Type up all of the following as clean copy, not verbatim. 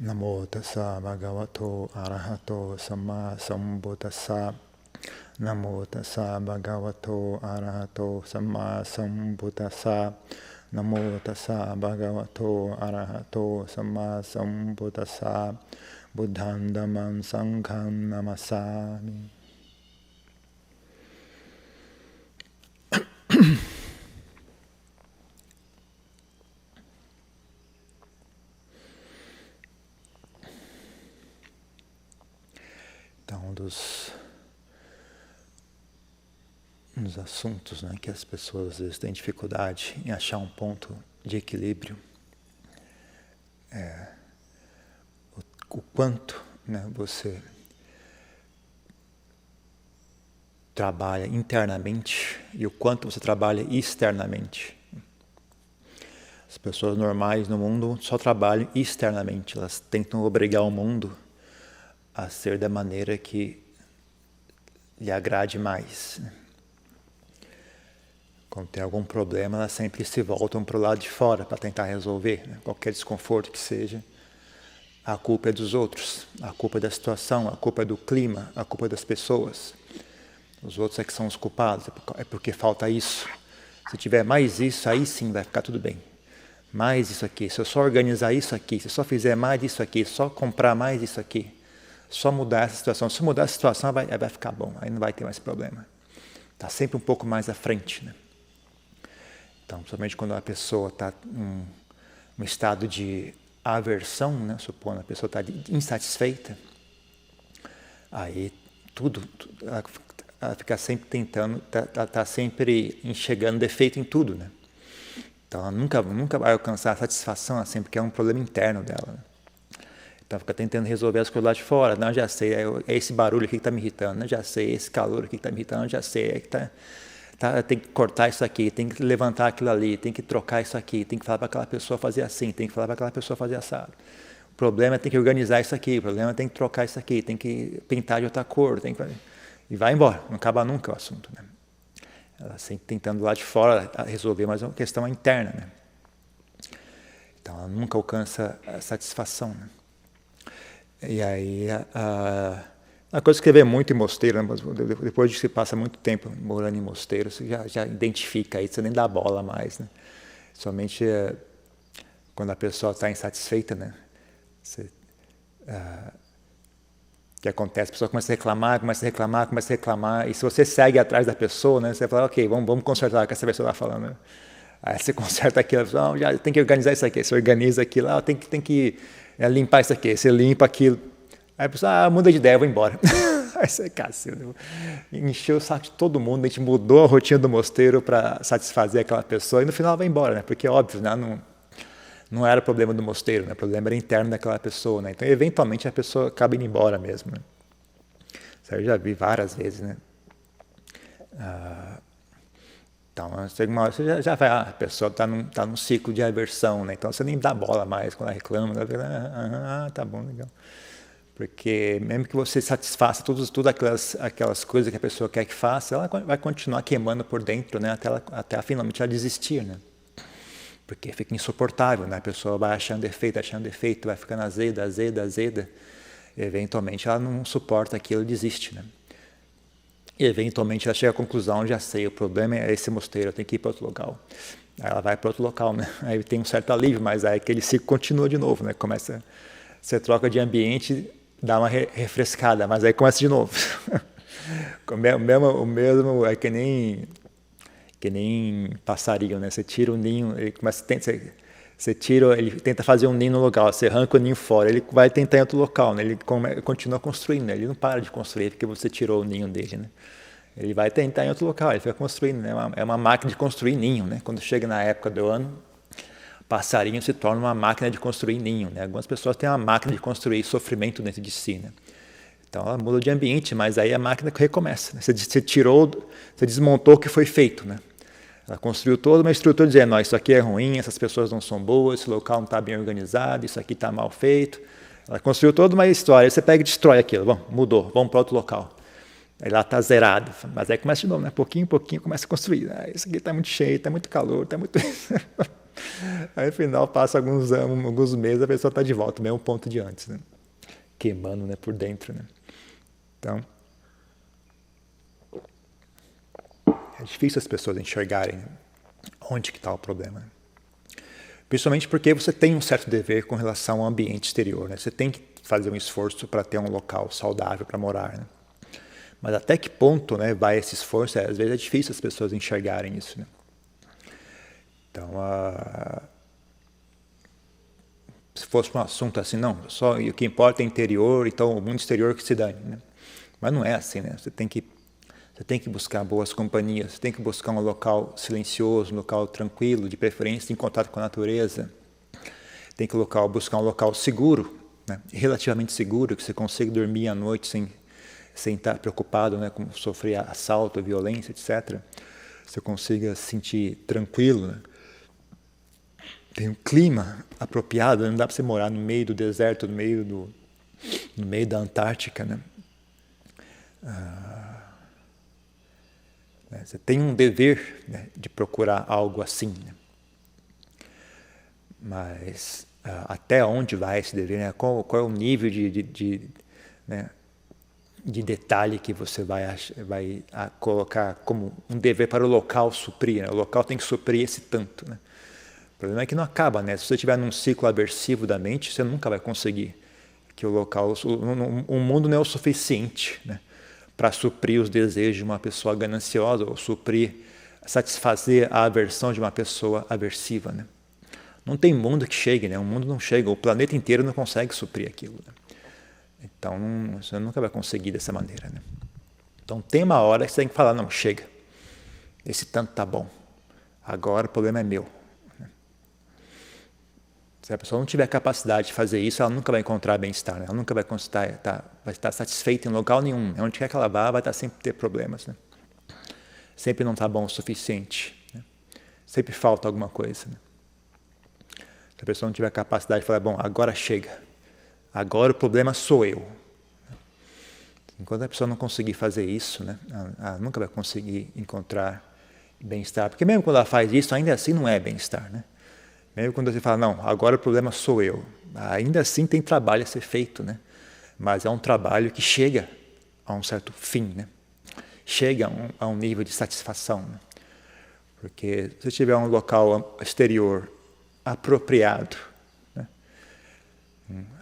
Namo tassa bhagavato arahato samma sambuddhassa. Namo tassa bhagavato arahato samma sambuddhassa. Namo tassa bhagavato arahato samma sambuddhassa. Buddham dhammam sangham namasami. Então, um dos assuntos, né, que as pessoas às vezes têm dificuldade em achar um ponto de equilíbrio é o quanto, né, você trabalha internamente e o quanto você trabalha externamente. As pessoas normais no mundo só trabalham externamente, elas tentam obrigar o mundo a ser da maneira que lhe agrade mais. Quando tem algum problema, elas sempre se voltam para o lado de fora para tentar resolver, né? Qualquer desconforto que seja. A culpa é dos outros, a culpa é da situação, a culpa é do clima, a culpa é das pessoas. Os outros é que são os culpados, é porque falta isso. Se tiver mais isso, aí sim vai ficar tudo bem. Mais isso aqui, se eu só organizar isso aqui, se eu só fizer mais isso aqui, só comprar mais isso aqui, só mudar essa situação. Se mudar essa situação, vai ficar bom, aí não vai ter mais problema. Está sempre um pouco mais à frente, né? Então, principalmente quando a pessoa está em um estado de aversão, né? Supondo a pessoa está insatisfeita, aí ela fica sempre tentando, está sempre enxergando defeito em tudo, né? Então ela nunca vai alcançar a satisfação assim, porque é um problema interno dela, né? Então fica tentando resolver as coisas lá de fora. Não, já sei, é esse barulho aqui que está me irritando, não, já sei, esse calor aqui que está me irritando, já sei, tem que cortar isso aqui, tem que levantar aquilo ali, tem que trocar isso aqui, tem que falar para aquela pessoa fazer assim, tem que falar para aquela pessoa fazer assado. O problema é tem que organizar isso aqui, o problema é tem que trocar isso aqui, tem que pintar de outra cor, e vai embora, não acaba nunca o assunto, né? Ela sempre tentando lá de fora resolver, mas é uma questão interna, né? Então ela nunca alcança a satisfação, né? E aí a coisa que você vê muito em mosteiro, né? Depois de que você passa muito tempo morando em mosteiro, você já identifica isso, você nem dá bola mais, né? Somente quando a pessoa está insatisfeita, né? O que acontece? A pessoa começa a reclamar, e se você segue atrás da pessoa, né? Você fala, ok, vamos consertar o que essa pessoa está falando, né? Aí você conserta aquilo, já tem que organizar isso aqui, você organiza aquilo, tem que limpar isso aqui, você limpa aquilo. Aí a pessoa, muda de ideia, eu vou embora. Aí você, cacilda, encheu o saco de todo mundo, a gente mudou a rotina do mosteiro para satisfazer aquela pessoa, e no final ela vai embora, né? Porque é óbvio, né? Não era o problema do mosteiro, né? O problema era interno daquela pessoa, né? Então, eventualmente, a pessoa acaba indo embora mesmo, né? Isso eu já vi várias vezes, né? Então, uma hora você já vai, a pessoa está num ciclo de aversão, né? Então, você nem dá bola mais quando ela reclama, tá bom, legal. Porque mesmo que você satisfaça todas aquelas coisas que a pessoa quer que faça, ela vai continuar queimando por dentro, né? Até finalmente ela desistir, né? Porque fica insuportável, né? A pessoa vai achando defeito, vai ficando azeda. E, eventualmente ela não suporta aquilo e desiste, né? E eventualmente ela chega à conclusão, já sei, o problema é esse mosteiro, eu tenho que ir para outro local. Aí ela vai para outro local, né? Aí tem um certo alívio, mas aí aquele ciclo continua de novo, né? Você troca de ambiente, dá uma refrescada, mas aí começa de novo. O mesmo é que nem passarinho, né? Você tira o ninho, ele começa ele tenta fazer um ninho no local, você arranca o ninho fora, ele vai tentar em outro local, né? Ele continua construindo, né? Ele não para de construir porque você tirou o ninho dele, né? Ele vai tentar em outro local, ele fica construindo, né? É uma máquina de construir ninho, né? Quando chega na época do ano, passarinho se torna uma máquina de construir ninho, né? Algumas pessoas têm uma máquina de construir sofrimento dentro de si, né? Então ela muda de ambiente, mas aí a máquina recomeça, né? Você desmontou o que foi feito, né? Ela construiu toda uma estrutura dizendo, isso aqui é ruim, essas pessoas não são boas, esse local não está bem organizado, isso aqui está mal feito. Ela construiu toda uma história, aí você pega e destrói aquilo, bom, mudou, vamos para outro local. Aí lá está zerado, mas aí começa de novo, né? Pouquinho em pouquinho começa a construir. Isso aqui está muito cheio, está muito calor, está muito... Aí, no final, passa alguns anos, alguns meses, a pessoa está de volta, mesmo ponto de antes, né? Queimando, né, por dentro, né? Então, é difícil as pessoas enxergarem onde que está o problema, né? Principalmente porque você tem um certo dever com relação ao ambiente exterior, né? Você tem que fazer um esforço para ter um local saudável para morar, né? Mas até que ponto, né, vai esse esforço? Às vezes é difícil as pessoas enxergarem isso, né? Então, se fosse um assunto assim, não, só o que importa é interior, então o mundo exterior que se dane, né? Mas não é assim, né? Você tem que buscar boas companhias, você tem que buscar um local silencioso, um local tranquilo, de preferência em contato com a natureza. Tem que buscar um local seguro, né? Relativamente seguro, que você consiga dormir à noite sem estar preocupado, né, com sofrer assalto, violência, etc. Você consiga se sentir tranquilo, né? Tem um clima apropriado, não dá para você morar no meio do deserto, no meio da Antártica, né? Você tem um dever, né, de procurar algo assim, né? Mas até onde vai esse dever, né? Qual é o nível né, de detalhe que você vai colocar como um dever para o local suprir, né? O local tem que suprir esse tanto, né? O problema é que não acaba, né? Se você estiver num ciclo aversivo da mente, você nunca vai conseguir. Que o mundo não é o suficiente, né, para suprir os desejos de uma pessoa gananciosa ou satisfazer a aversão de uma pessoa aversiva, né? Não tem mundo que chegue, né? O mundo não chega, o planeta inteiro não consegue suprir aquilo, né? Então, você nunca vai conseguir dessa maneira, né? Então, tem uma hora que você tem que falar, não, chega, esse tanto tá bom, agora o problema é meu. Se a pessoa não tiver capacidade de fazer isso, ela nunca vai encontrar bem-estar, né? Ela nunca vai estar satisfeita em local nenhum. Onde quer que ela vá, vai estar sempre ter problemas, né? Sempre não está bom o suficiente, né? Sempre falta alguma coisa, né? Se a pessoa não tiver capacidade de falar, bom, agora chega, agora o problema sou eu. Enquanto a pessoa não conseguir fazer isso, né, ela nunca vai conseguir encontrar bem-estar. Porque mesmo quando ela faz isso, ainda assim não é bem-estar, né? Mesmo quando você fala, não, agora o problema sou eu. Ainda assim tem trabalho a ser feito, né? Mas é um trabalho que chega a um certo fim, né? Chega a um nível de satisfação, né? Porque se tiver um local exterior apropriado, né?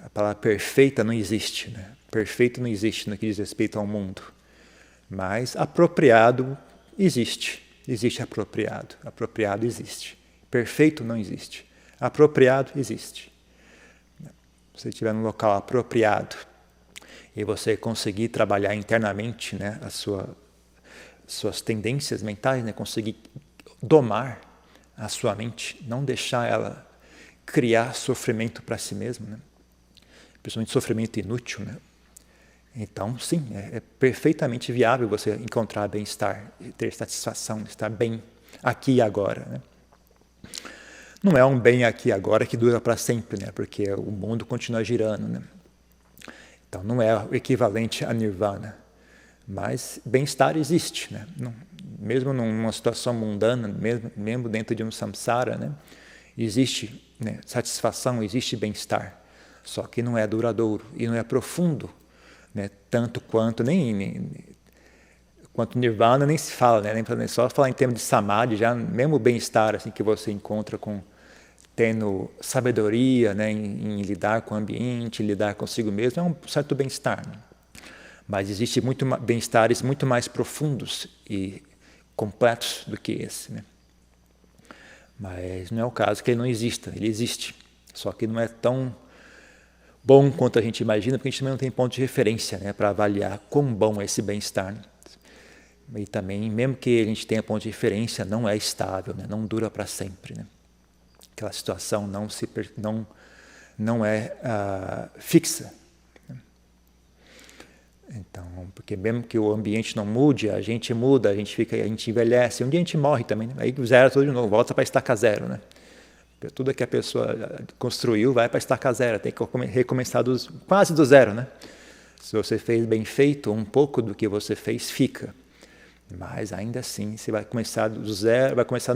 A palavra perfeita não existe, né? Perfeito não existe no que diz respeito ao mundo. Mas apropriado existe. Existe apropriado. Apropriado existe. Perfeito não existe. Apropriado existe. Se você estiver num local apropriado e você conseguir trabalhar internamente, né, suas tendências mentais, né, conseguir domar a sua mente, não deixar ela criar sofrimento para si mesma, né, principalmente sofrimento inútil, né. Então, sim, é perfeitamente viável você encontrar bem-estar, ter satisfação, estar bem aqui e agora, né. Não é um bem aqui e agora que dura para sempre, né? Porque o mundo continua girando, né? Então não é o equivalente a nirvana. Mas bem-estar existe, né? Mesmo numa situação mundana, mesmo dentro de um samsara, né? Existe, né, satisfação, existe bem-estar. Só que não é duradouro e não é profundo, né? Tanto quanto quanto nirvana nem se fala, né? Nem só falar em termos de samadhi, já mesmo o bem-estar assim que você encontra tendo sabedoria, né, em lidar com o ambiente, lidar consigo mesmo, é um certo bem-estar, né? Mas existe bem-estares muito mais profundos e completos do que esse, né? Mas não é o caso que ele não exista, ele existe, só que não é tão bom quanto a gente imagina, porque a gente também não tem ponto de referência, né, para avaliar quão bom é esse bem-estar, né? E também, mesmo que a gente tenha ponto de referência, não é estável, né? Não dura para sempre, né? Aquela situação não é fixa. Então, porque mesmo que o ambiente não mude, a gente muda, a gente envelhece, um dia a gente morre também, né? Aí zera tudo de novo, volta para a estaca zero, né? Tudo que a pessoa construiu vai para a estaca zero, tem que recomeçar quase do zero, né? Se você fez bem feito, um pouco do que você fez fica. Mas ainda assim, você vai começar do zero, vai começar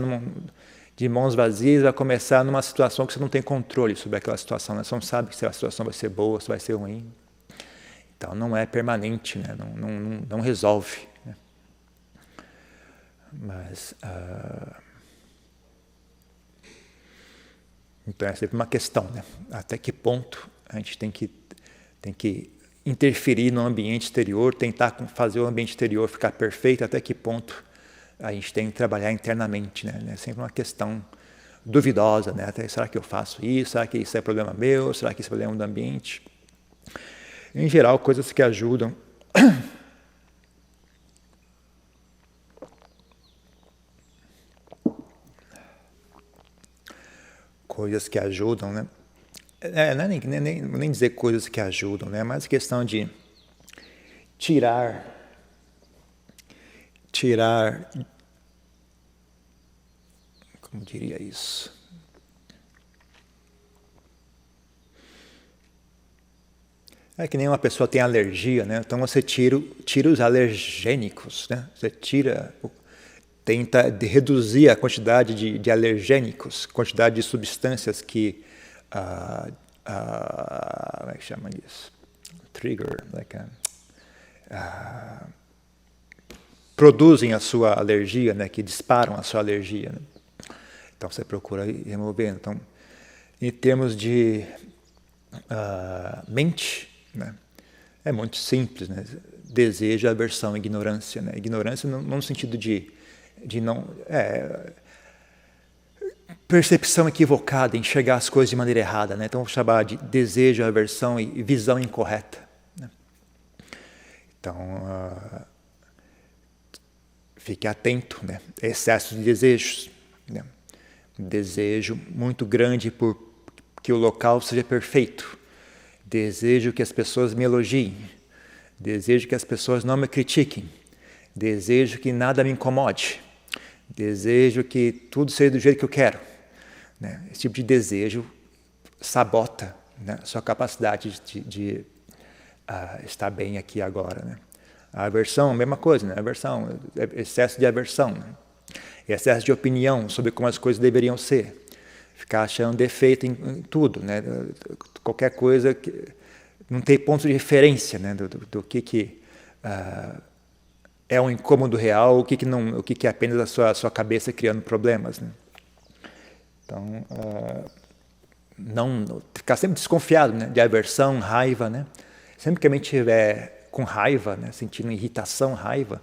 de mãos vazias, vai começar numa situação que você não tem controle sobre aquela situação, né? Você não sabe se a situação vai ser boa, se vai ser ruim. Então não é permanente, né? Não resolve. Né? Mas então é sempre uma questão, né? Até que ponto a gente tem que interferir no ambiente exterior, tentar fazer o ambiente exterior ficar perfeito, até que ponto a gente tem que trabalhar internamente, né? É sempre uma questão duvidosa, né? Até, será que eu faço isso? Será que isso é problema meu? Será que isso é problema do ambiente? Em geral, coisas que ajudam. Coisas que ajudam, né? Não é nem dizer coisas que ajudam, né? Mas questão de tirar, como diria isso? É que nem uma pessoa tem alergia, né? Então você tira os alergênicos, né? Você tenta reduzir a quantidade de alergênicos, quantidade de substâncias que como é que chama isso? Trigger, produzem a sua alergia, né? Que disparam a sua alergia. Né? Então você procura remover. Então, em termos de mente, né? É muito simples, né? Desejo, aversão, ignorância, né? Ignorância não no sentido de não percepção equivocada, enxergar as coisas de maneira errada, né? Então vou chamar de desejo, aversão e visão incorreta. Né? Então fique atento, né? Excesso de desejos, né? Desejo muito grande por que o local seja perfeito. Desejo que as pessoas me elogiem. Desejo que as pessoas não me critiquem. Desejo que nada me incomode. Desejo que tudo seja do jeito que eu quero. Né? Esse tipo de desejo sabota, né, a sua capacidade de estar bem aqui agora. Né? A aversão, a mesma coisa. Né? Aversão, excesso de aversão. Né? Excesso de opinião sobre como as coisas deveriam ser. Ficar achando defeito em tudo, né? Qualquer coisa, não ter ponto de referência, né? do que é um incômodo real, o que é apenas a sua cabeça criando problemas. Né? Então, não ficar sempre desconfiado, né? De aversão, raiva. Né? Sempre que a gente estiver com raiva, né? Sentindo irritação, raiva,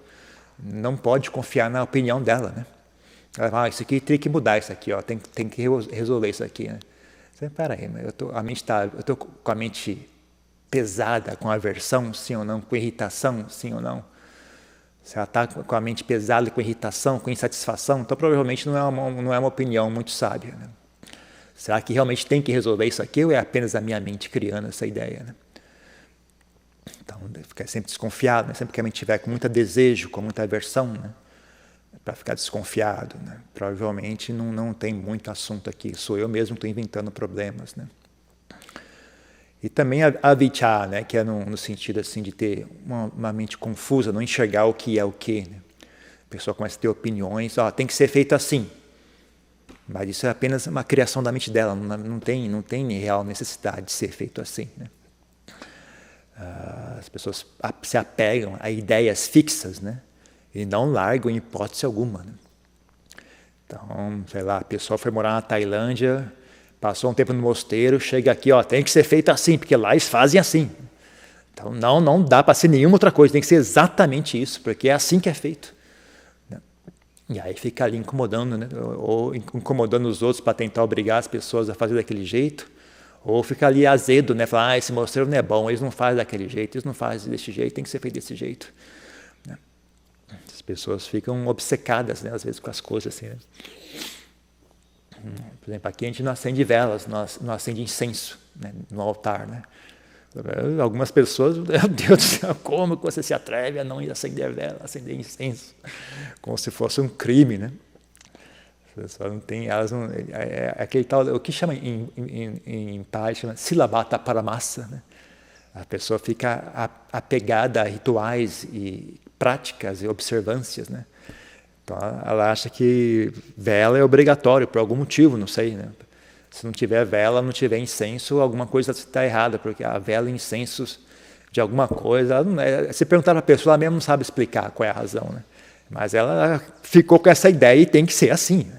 não pode confiar na opinião dela. Né? Ela fala, isso aqui tem que mudar, isso aqui, ó, tem que resolver isso aqui. Né? Você, peraí, eu estou com a mente pesada, com aversão, sim ou não, com irritação, sim ou não. Se ela está com a mente pesada, com irritação, com insatisfação, então provavelmente não é uma opinião muito sábia. Né? Será que realmente tem que resolver isso aqui ou é apenas a minha mente criando essa ideia? Né? Então, ficar sempre desconfiado, né? Sempre que a mente estiver com muito desejo, com muita aversão, né? Para ficar desconfiado. Né? Provavelmente não tem muito assunto aqui, sou eu mesmo que estou inventando problemas. Né? E também a vichá, né? Que é no sentido assim, de ter uma mente confusa, não enxergar o que é o que. Né? A pessoa começa a ter opiniões, tem que ser feito assim. Mas isso é apenas uma criação da mente dela, não tem real necessidade de ser feito assim. Né? As pessoas se apegam a ideias fixas, né? E não largam em hipótese alguma. Né? Então, sei lá, a pessoa foi morar na Tailândia, passou um tempo no mosteiro, chega aqui, tem que ser feito assim, porque lá eles fazem assim. Então, não dá para ser nenhuma outra coisa, tem que ser exatamente isso, porque é assim que é feito. Né? E aí fica ali incomodando, né? Ou incomodando os outros para tentar obrigar as pessoas a fazer daquele jeito, ou fica ali azedo, né? Falar, esse mosteiro não é bom, eles não fazem daquele jeito, eles não fazem desse jeito, tem que ser feito desse jeito. As pessoas ficam obcecadas, né, às vezes, com as coisas assim. Né? Por exemplo, aqui a gente não acende velas, não acende incenso, né, no altar. Né? Algumas pessoas, meu Deus do céu, como você se atreve a não ir acender vela, acender incenso? Como se fosse um crime. Né? As pessoas não têm, elas não, aquele tal, o que chama em Pali, chama silabata paramassa. Né? A pessoa fica apegada a rituais e práticas e observâncias, né? Então ela acha que vela é obrigatório por algum motivo, não sei, né? Se não tiver vela, não tiver incenso, alguma coisa está errada, porque a vela e incensos de alguma coisa, se perguntar para a pessoa, ela mesmo não sabe explicar qual é a razão, né? Mas ela ficou com essa ideia e tem que ser assim,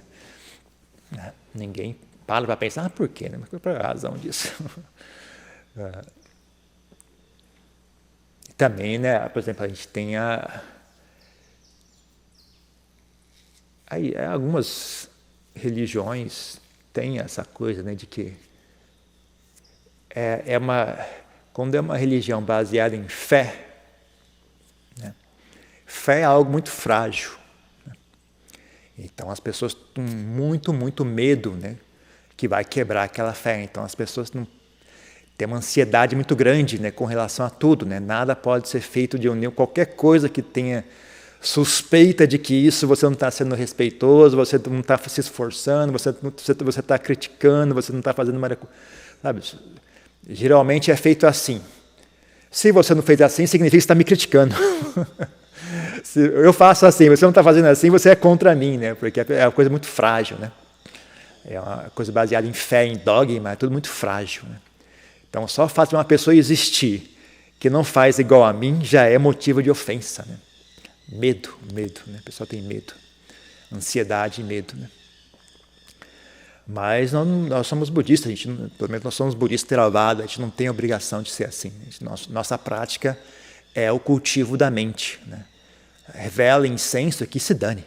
né? Ninguém para pensar, por quê? Né? Qual é a razão disso? Também, né, por exemplo, a gente tem algumas religiões têm essa coisa, né, de que quando é uma religião baseada em fé, né, fé é algo muito frágil, né? Então as pessoas têm muito medo, né, que vai quebrar aquela fé. Então as pessoas não têm uma ansiedade muito grande, né, com relação a tudo, né? Nada pode ser feito de união, qualquer coisa que tenha suspeita de que isso você não está sendo respeitoso, você não está se esforçando, você está criticando, você não está fazendo uma... Sabe? Geralmente é feito assim. Se você não fez assim, significa que você está me criticando. Se eu faço assim, você não está fazendo assim, você é contra mim, né? Porque é uma coisa muito frágil, né? É uma coisa baseada em fé, em dogma, é tudo muito frágil, né? Então, só o fato de uma pessoa existir que não faz igual a mim já é motivo de ofensa, né? Medo, né? A pessoa tem medo, ansiedade e medo, né? Mas nós somos budistas, pelo menos nós somos budistas Theravada, a gente não tem obrigação de ser assim. Nossa prática é o cultivo da mente, né? Vela, incenso, que se dane.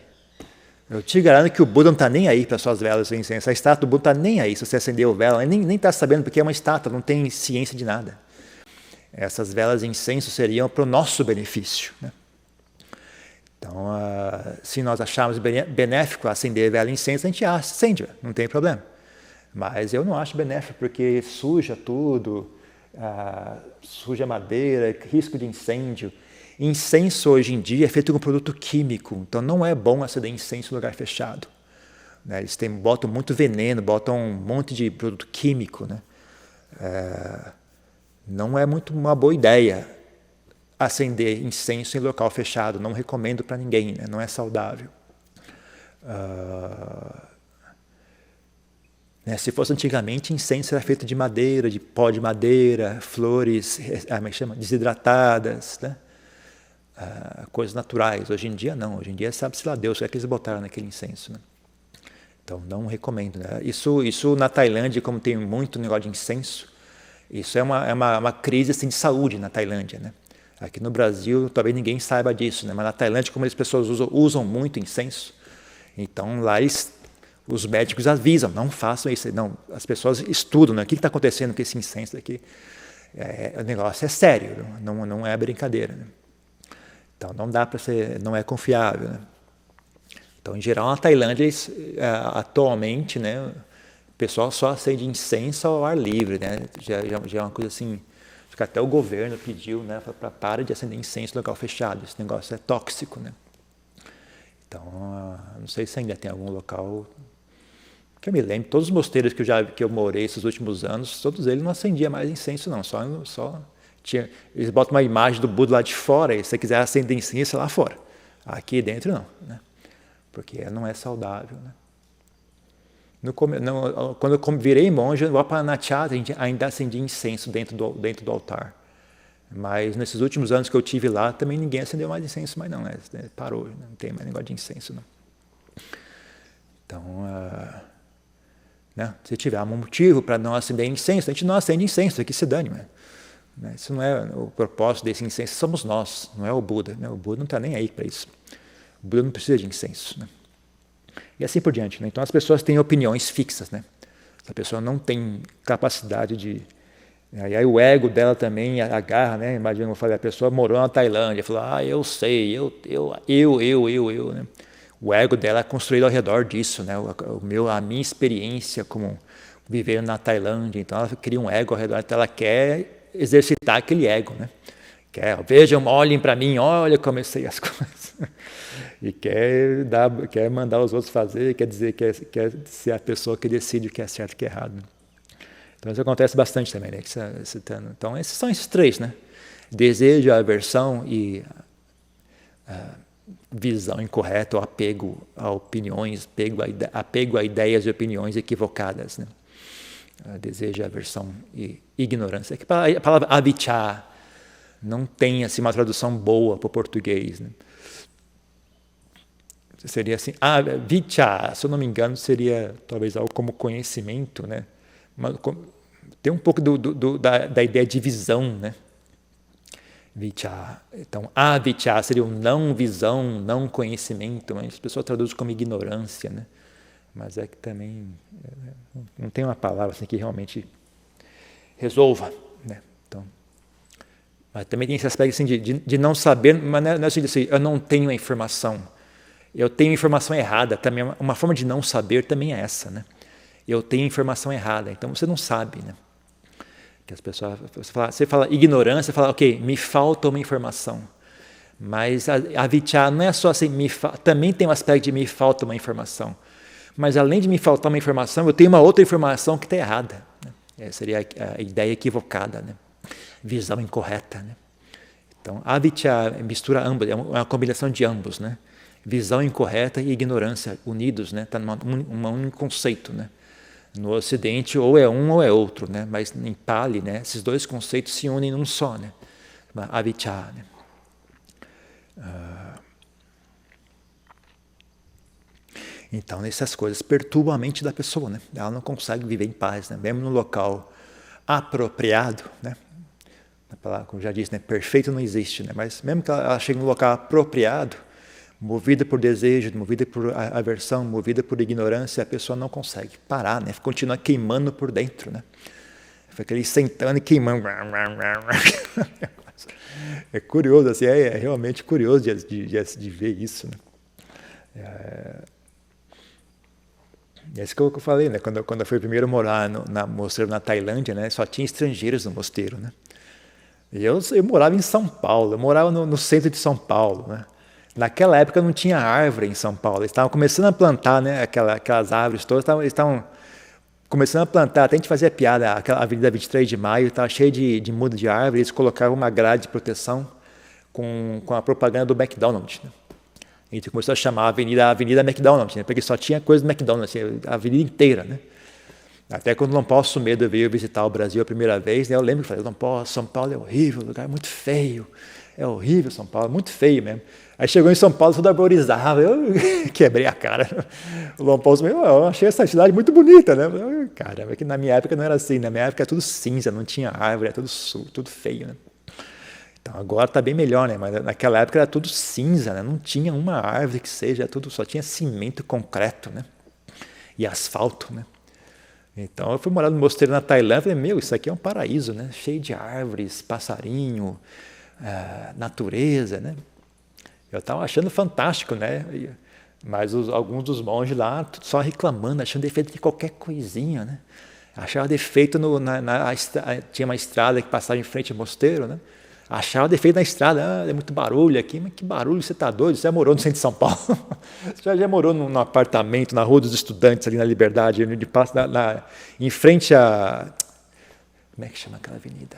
Eu te garanto que o Buda não está nem aí para suas velas e incenso. A estátua do Buda não está nem aí se você acendeu vela, ele nem está sabendo porque é uma estátua, não tem ciência de nada. Essas velas e incenso seriam para o nosso benefício, né? Então, se nós acharmos benéfico acender vela e incenso, a gente acende, não tem problema. Mas eu não acho benéfico porque suja tudo, suja a madeira, risco de incêndio. Incenso hoje em dia é feito com produto químico, então não é bom acender incenso em lugar fechado, né? Eles botam muito veneno, botam um monte de produto químico, né? Não é muito uma boa ideia acender incenso em local fechado, não recomendo para ninguém, né? Não é saudável. Né? Se fosse antigamente, incenso era feito de madeira, de pó de madeira, flores desidratadas, né? Coisas naturais. Hoje em dia não, hoje em dia sabe-se lá Deus o que é que eles botaram naquele incenso, né? Então não recomendo, né? Isso na Tailândia, como tem muito negócio de incenso, isso é uma crise assim, de saúde na Tailândia, né? Aqui no Brasil, talvez ninguém saiba disso, né? Mas na Tailândia, como as pessoas usam muito incenso, então lá os médicos avisam, não façam isso. Não, as pessoas estudam, né? O que está acontecendo com esse incenso aqui? O negócio é sério, não é brincadeira, né? Então não dá para ser, não é confiável, né? Então, em geral, na Tailândia, atualmente, né, o pessoal só acende incenso ao ar livre, né? Já é uma coisa assim. Que até o governo pediu, né, para parar de acender incenso em local fechado. Esse negócio é tóxico, né? Então, não sei se ainda tem algum local que eu me lembro. Todos os mosteiros que eu morei esses últimos anos, todos eles não acendiam mais incenso, não. Só tinha. Eles botam uma imagem do Buda lá de fora. E se você quiser acender incenso, é lá fora. Aqui dentro não, né? Porque não é saudável, né? Quando eu virei monge, no Apanachat, a gente ainda acendia incenso dentro do altar. Mas nesses últimos anos que eu tive lá, também ninguém acendeu mais incenso, mas não, né? Parou, não tem mais negócio de incenso, não. Então, né? Se tiver um motivo para não acender incenso, a gente não acende incenso, aqui se dane, né? Isso não é o propósito desse incenso, somos nós, não é o Buda, né? O Buda não está nem aí para isso. O Buda não precisa de incenso, né? E assim por diante, né? Então as pessoas têm opiniões fixas, né? A pessoa não tem capacidade de... E aí o ego dela também agarra, né? Imagina, eu falei, a pessoa morou na Tailândia, falou, eu sei, eu, né? O ego dela é construído ao redor disso, né? A minha experiência como viver na Tailândia, então ela cria um ego ao redor, então ela quer exercitar aquele ego, né? Vejam, olhem para mim, olha como eu sei as coisas. E quer mandar os outros fazer, quer dizer que quer ser a pessoa que decide o que é certo e o que é errado, né? Então isso acontece bastante também, né? Então esses são esses três, né? Desejo, aversão e visão incorreta, ou apego a opiniões, apego a ideias e opiniões equivocadas, né? Desejo, aversão e ignorância. A palavra avijja não tem assim, uma tradução boa para o português, né? Seria assim, avijja, se eu não me engano, seria talvez algo como conhecimento, né? Tem um pouco da ideia de visão, né? Vijja. Então, avijja seria o não visão, não conhecimento, mas as pessoas traduzem como ignorância, né? Mas é que também não tem uma palavra assim que realmente resolva, né? Então, mas também tem esse aspecto assim, de não saber, mas não é assim, eu não tenho a informação. Eu tenho informação errada. Também uma forma de não saber também é essa, né? Eu tenho informação errada, então você não sabe, né? Que as pessoas, você fala ignorância, fala, ok, me falta uma informação. Mas a vijja não é só assim, também tem um aspecto de me falta uma informação. Mas além de me faltar uma informação, eu tenho uma outra informação que está errada, né? Essa seria a ideia equivocada, né? Visão incorreta, né? Então, a vijja mistura ambos, é uma combinação de ambos, né? Visão incorreta e ignorância unidos, né? Está num único conceito, né? No Ocidente, ou é um ou é outro, né? Mas em Pali, né? Esses dois conceitos se unem num só, né? Avijja, né? Então, essas coisas perturbam a mente da pessoa, né? Ela não consegue viver em paz, né? Mesmo no local apropriado, né? Como já disse, né? Perfeito não existe, né? Mas mesmo que ela chegue no local apropriado, movida por desejo, movida por aversão, movida por ignorância, a pessoa não consegue parar, né? Continua queimando por dentro, né? Fica ali sentando e queimando. É curioso, assim, é realmente curioso de ver isso, né? É isso que eu falei, né? Quando eu fui primeiro morar no mosteiro na Tailândia, né? Só tinha estrangeiros no mosteiro, né? E eu morava em São Paulo, eu morava no centro de São Paulo, né? Naquela época não tinha árvore em São Paulo, eles estavam começando a plantar, né? Aquelas árvores todas, eles estavam começando a plantar, até a gente fazia piada, aquela Avenida 23 de Maio estava cheia de muda de árvore, eles colocavam uma grade de proteção com a propaganda do McDonald's, né? A gente começou a chamar a Avenida McDonald's, né? Porque só tinha coisa do McDonald's, a avenida inteira, né? Até quando Dom Paulo Sumedo veio visitar o Brasil a primeira vez, né? Eu lembro que falei, São Paulo é horrível, lugar muito feio, é horrível São Paulo, muito feio mesmo. Aí chegou em São Paulo, tudo arborizado, eu quebrei a cara. O Dom Paulo Sumedo, eu achei essa cidade muito bonita, né? Caramba, que na minha época não era assim, na minha época era tudo cinza, não tinha árvore, era tudo feio, né? Então, agora está bem melhor, né? Mas naquela época era tudo cinza, né? Não tinha uma árvore que seja, só tinha cimento e concreto, né? E asfalto, né? Então eu fui morar no mosteiro na Tailândia e falei, isso aqui é um paraíso, né? Cheio de árvores, passarinho, natureza, né? Eu estava achando fantástico, né? Mas alguns dos monges lá só reclamando, achando defeito de qualquer coisinha, né? Achava defeito tinha uma estrada que passava em frente ao mosteiro, né? Achava defeito na estrada, é muito barulho aqui, mas que barulho, você está doido? Você já morou no centro de São Paulo? Você já morou num apartamento na Rua dos Estudantes, ali na Liberdade, em frente a... Como é que chama aquela avenida?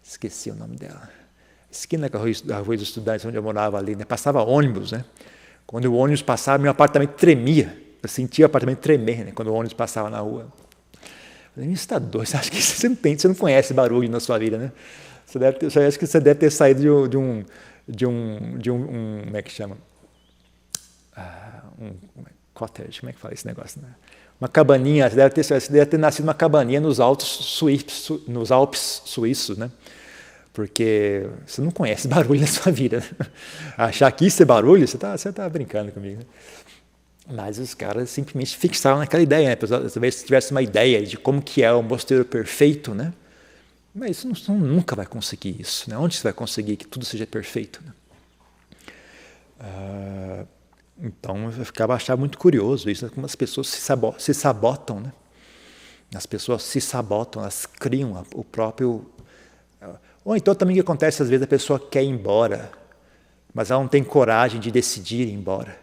Esqueci o nome dela. Esquina da Rua dos Estudantes, onde eu morava ali, né? Passava ônibus, né? Quando o ônibus passava, meu apartamento tremia. Eu sentia o apartamento tremer, né? Quando o ônibus passava na rua. Você está doido, você acha que você não conhece barulho na sua vida, né? Acho que você deve ter saído de um como é que chama? Um cottage, como é que fala esse negócio, né? Uma cabaninha, você deve ter nascido numa cabaninha nos Alpes suíços, né? Porque você não conhece barulho na sua vida, né? Achar que isso é barulho, você tá brincando comigo, né? Mas os caras simplesmente fixaram naquela ideia, né? Talvez se tivesse uma ideia de como que é o mosteiro perfeito, né? Mas você nunca vai conseguir isso, né? Onde você vai conseguir que tudo seja perfeito, né? Então eu achava muito curioso isso, né? Como as pessoas se sabotam, né? As pessoas se sabotam, elas criam o próprio... Ou então também o que acontece, às vezes a pessoa quer ir embora, mas ela não tem coragem de decidir ir embora.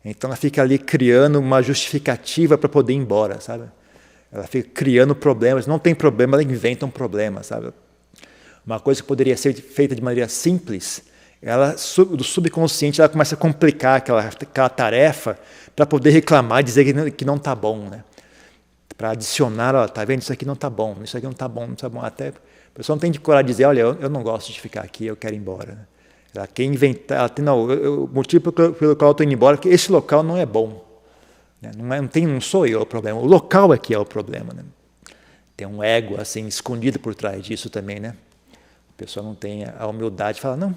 Então ela fica ali criando uma justificativa para poder ir embora, sabe? Ela fica criando problemas, não tem problema, ela inventa um problema, sabe? Uma coisa que poderia ser feita de maneira simples, do subconsciente, ela começa a complicar aquela tarefa para poder reclamar e dizer que não está bom, né? Para adicionar, ó, tá vendo, isso aqui não está bom, isso aqui não está bom, não está bom. Até a pessoa não tem de coragem de dizer, olha, eu não gosto de ficar aqui, eu quero ir embora. Né? Ela quer inventar, ela tem, não, o motivo pelo qual eu estou indo embora é que esse local não é bom. Né? Não sou eu o problema, o local aqui é o problema. Né? Tem um ego assim escondido por trás disso também, né? A pessoa não tem a humildade de falar, não,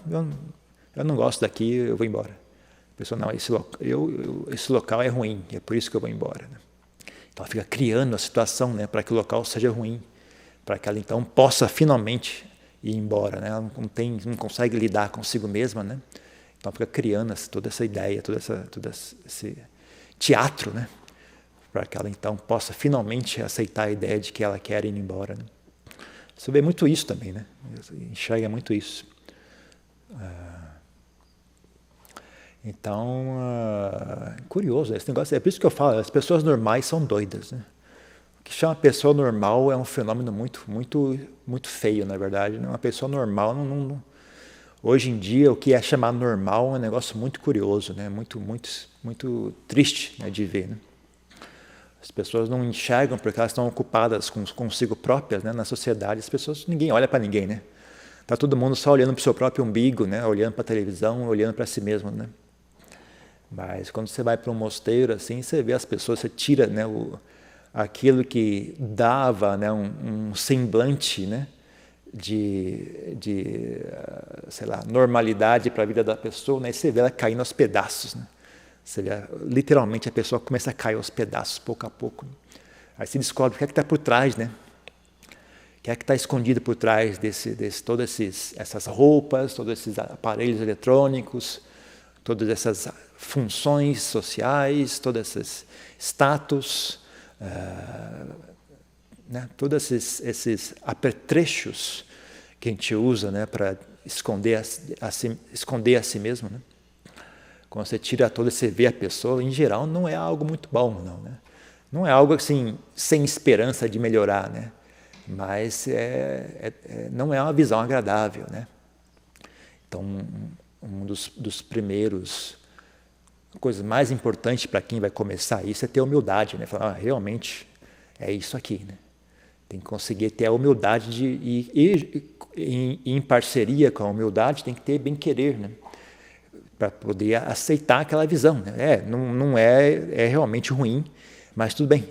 eu não gosto daqui, eu vou embora. A pessoa, não, esse local é ruim, é por isso que eu vou embora. Né? Então ela fica criando a situação, né, para que o local seja ruim, para que ela então possa finalmente ir embora. Né? Ela não consegue lidar consigo mesma, né? Então fica criando toda essa ideia, todo esse teatro, né? Para que ela então possa finalmente aceitar a ideia de que ela quer ir embora. Né? Você vê muito isso também, né? Enxerga muito isso. Então, curioso esse negócio. É por isso que eu falo, as pessoas normais são doidas. Né? O que chama pessoa normal é um fenômeno muito, muito, muito feio, na verdade. Uma pessoa normal, hoje em dia, o que é chamar normal é um negócio muito curioso, né? Muito, muito, muito triste, né, de ver. Né? As pessoas não enxergam porque elas estão ocupadas consigo próprias, né? Na sociedade. Ninguém olha para ninguém, né? Tá todo mundo só olhando para o seu próprio umbigo, né? Olhando para a televisão, olhando para si mesmo, né? Mas quando você vai para um mosteiro, assim, você vê as pessoas, você tira, né, aquilo que dava, né, um semblante, né, de sei lá, normalidade para a vida da pessoa, né? E você vê ela caindo aos pedaços, né? Você vê, literalmente a pessoa começa a cair aos pedaços, pouco a pouco. Né? Aí se descobre o que é que está por trás, né? O que é que está escondido por trás todas essas roupas, todos esses aparelhos eletrônicos, todas essas funções sociais, todos esses status, né? Todos esses apetrechos que a gente usa, né, para esconder a si mesmo. Né? Quando você tira toda, você vê a pessoa, em geral, não é algo muito bom, não, né? Não é algo assim, sem esperança de melhorar, né? Mas não é uma visão agradável, né? Então, um dos primeiros coisas mais importantes para quem vai começar isso é ter humildade, né? Falar, realmente é isso aqui, né? Tem que conseguir ter a humildade em parceria com a humildade, tem que ter bem-querer, né? Para poder aceitar aquela visão. Né? Não é realmente ruim, mas tudo bem,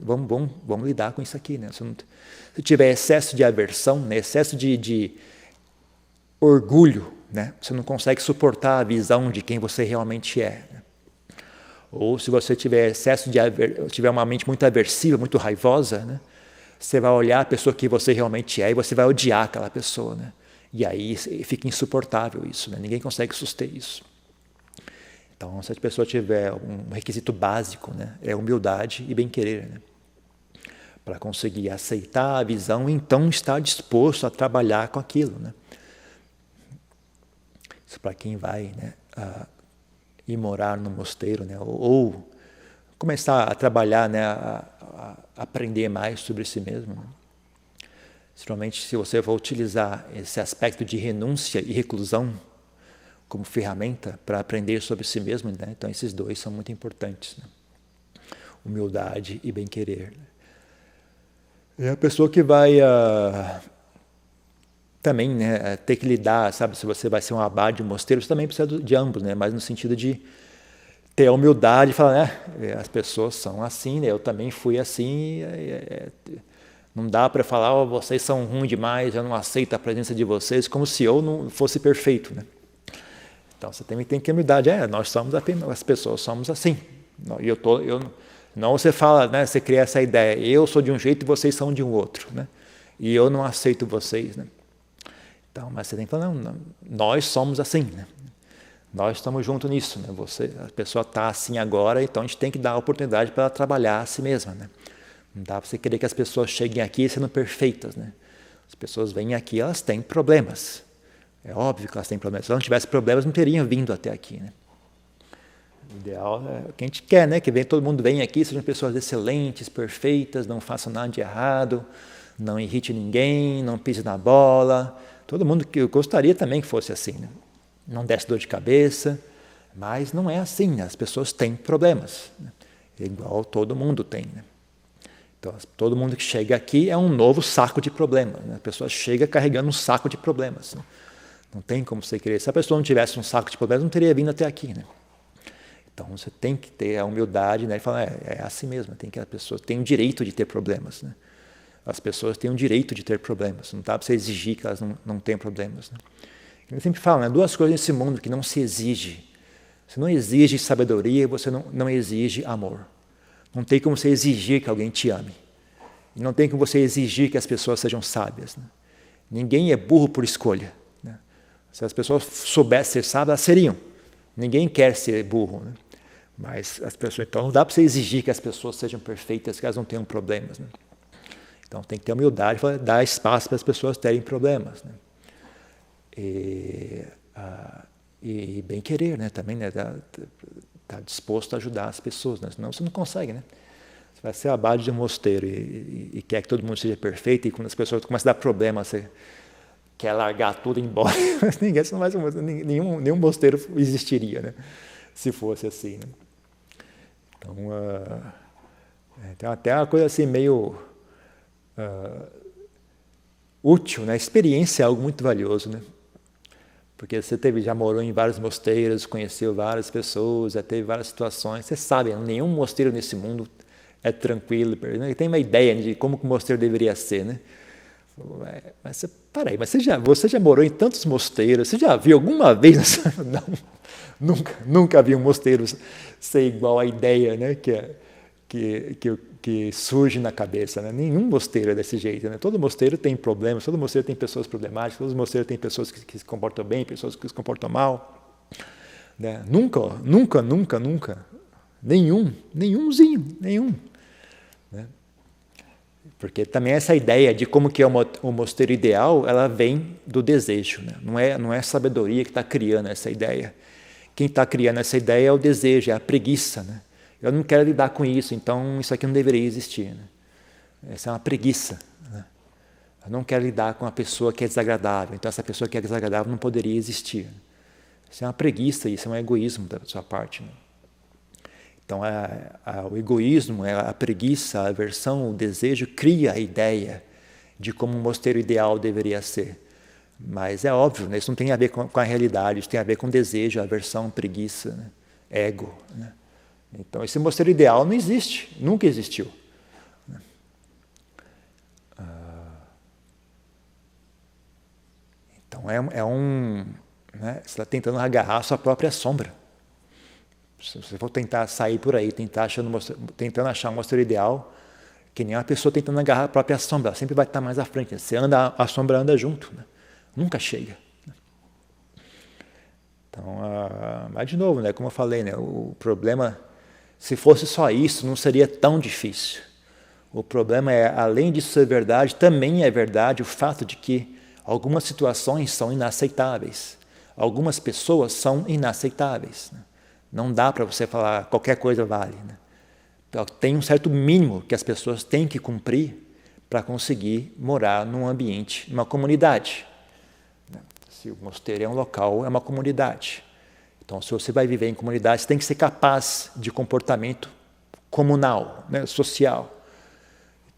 vamos lidar com isso aqui. Né? Se tiver excesso de aversão, né? Excesso de orgulho, né? Você não consegue suportar a visão de quem você realmente é. Né? Ou se você tiver tiver uma mente muito aversiva, muito raivosa, né? Você vai olhar a pessoa que você realmente é e você vai odiar aquela pessoa. Né? E aí fica insuportável isso, né? Ninguém consegue suster isso. Então, se a pessoa tiver um requisito básico, né, é humildade e bem-querer, né? Para conseguir aceitar a visão e então estar disposto a trabalhar com aquilo. Né? Isso para quem vai, né, ir morar no mosteiro, né, ou começar a trabalhar, né, a aprender mais sobre si mesmo. Né? Principalmente se você for utilizar esse aspecto de renúncia e reclusão como ferramenta para aprender sobre si mesmo, né? Então esses dois são muito importantes. Né? Humildade e bem-querer. É a pessoa que vai também, né, ter que lidar, sabe, se você vai ser um abade, um mosteiro, você também precisa de ambos, né? Mas no sentido de ter a humildade e falar, né, as pessoas são assim, né? Eu também fui assim, não dá para falar, oh, vocês são ruins demais, eu não aceito a presença de vocês, como se eu não fosse perfeito. Né? Então você também tem que ter humildade, nós somos as pessoas somos assim. Não você fala, né, você cria essa ideia, eu sou de um jeito e vocês são de um outro. Né? E eu não aceito vocês. Né? Então, mas você tem que falar, não, nós somos assim. Né? Nós estamos juntos nisso. Né? A pessoa está assim agora, então a gente tem que dar a oportunidade para ela trabalhar a si mesma. Né? Não dá para você querer que as pessoas cheguem aqui sendo perfeitas. Né? As pessoas vêm aqui, elas têm problemas. É óbvio que elas têm problemas. Se elas não tivessem problemas, não teriam vindo até aqui. Né? O ideal é o que a gente quer, né? Que todo mundo venha aqui, sejam pessoas excelentes, perfeitas, não façam nada de errado, não irrite ninguém, não pise na bola. Todo mundo que eu gostaria também que fosse assim. Né? não desce dor de cabeça, mas não é assim, né? As pessoas têm problemas, né? Igual todo mundo tem, né? Então, todo mundo que chega aqui é um novo saco de problemas, né? A pessoa chega carregando um saco de problemas, né? Não tem como você querer. Se a pessoa não tivesse um saco de problemas, não teria vindo até aqui, né? Então, você tem que ter a humildade, né? E falar, é assim mesmo, tem que a pessoa tem o direito de ter problemas, né? As pessoas têm o direito de ter problemas, não dá para você exigir que elas não tenham problemas, né? Eu sempre falo, né? Duas coisas nesse mundo que não se exige. Você não exige sabedoria, você não exige amor. Não tem como você exigir que alguém te ame. E não tem como você exigir que as pessoas sejam sábias, né? Ninguém é burro por escolha, né? Se as pessoas soubessem ser sábias, elas seriam. Ninguém quer ser burro, né? Mas as pessoas, então não dá para você exigir que as pessoas sejam perfeitas, que elas não tenham problemas, né? Então tem que ter humildade para dar espaço para as pessoas terem problemas, né? E bem querer, né? Também, né? Tá disposto a ajudar as pessoas, né? Senão você não consegue, né? Você vai ser abade de um mosteiro e quer que todo mundo seja perfeito, e quando as pessoas começam a dar problema, você quer largar tudo e ir embora. Ninguém, você não vai, nenhum mosteiro existiria, né? Se fosse assim, né? Então, tem até uma coisa assim meio útil, né? A experiência é algo muito valioso, né? Porque você já morou em vários mosteiros, conheceu várias pessoas, já teve várias situações. Você sabe, nenhum mosteiro nesse mundo é tranquilo. Tem uma ideia de como que o mosteiro deveria ser, né? Mas peraí, mas você já morou em tantos mosteiros? Você já viu alguma vez? Não, nunca vi um mosteiro ser igual à ideia, né? Que surge na cabeça, né? Nenhum mosteiro é desse jeito, né? Todo mosteiro tem problemas, todo mosteiro tem pessoas problemáticas, todo mosteiro tem pessoas que se comportam bem, pessoas que se comportam mal, né? Nunca, nenhum, né? Porque também essa ideia de como que é o mosteiro ideal, ela vem do desejo, né? Não é a sabedoria que está criando essa ideia. Quem está criando essa ideia é o desejo, é a preguiça, né? Eu não quero lidar com isso, então isso aqui não deveria existir, né? Essa é uma preguiça, né? Eu não quero lidar com uma pessoa que é desagradável, então essa pessoa que é desagradável não poderia existir. Isso é uma preguiça, isso é um egoísmo da sua parte, né? Então, o egoísmo, a preguiça, a aversão, o desejo cria a ideia de como um mosteiro ideal deveria ser. Mas é óbvio, né? Isso não tem a ver com a realidade, isso tem a ver com desejo, aversão, preguiça, né? Ego, né? Então, esse mosteiro ideal não existe, nunca existiu. Então, né? Você está tentando agarrar a sua própria sombra. Se você for tentar sair por aí, tentando achar um mosteiro ideal, que nem uma pessoa tentando agarrar a própria sombra, ela sempre vai estar mais à frente. Você anda, a sombra anda junto, né? Nunca chega. Então, mas de novo, né? Como eu falei, né? O problema, se fosse só isso, não seria tão difícil. O problema é, além disso ser verdade, também é verdade o fato de que algumas situações são inaceitáveis. Algumas pessoas são inaceitáveis, né? Não dá para você falar qualquer coisa vale, né? Então, tem um certo mínimo que as pessoas têm que cumprir para conseguir morar num ambiente, numa comunidade. Se o mosteiro é um local, é uma comunidade. Então, se você vai viver em comunidade, você tem que ser capaz de comportamento comunal, né, social.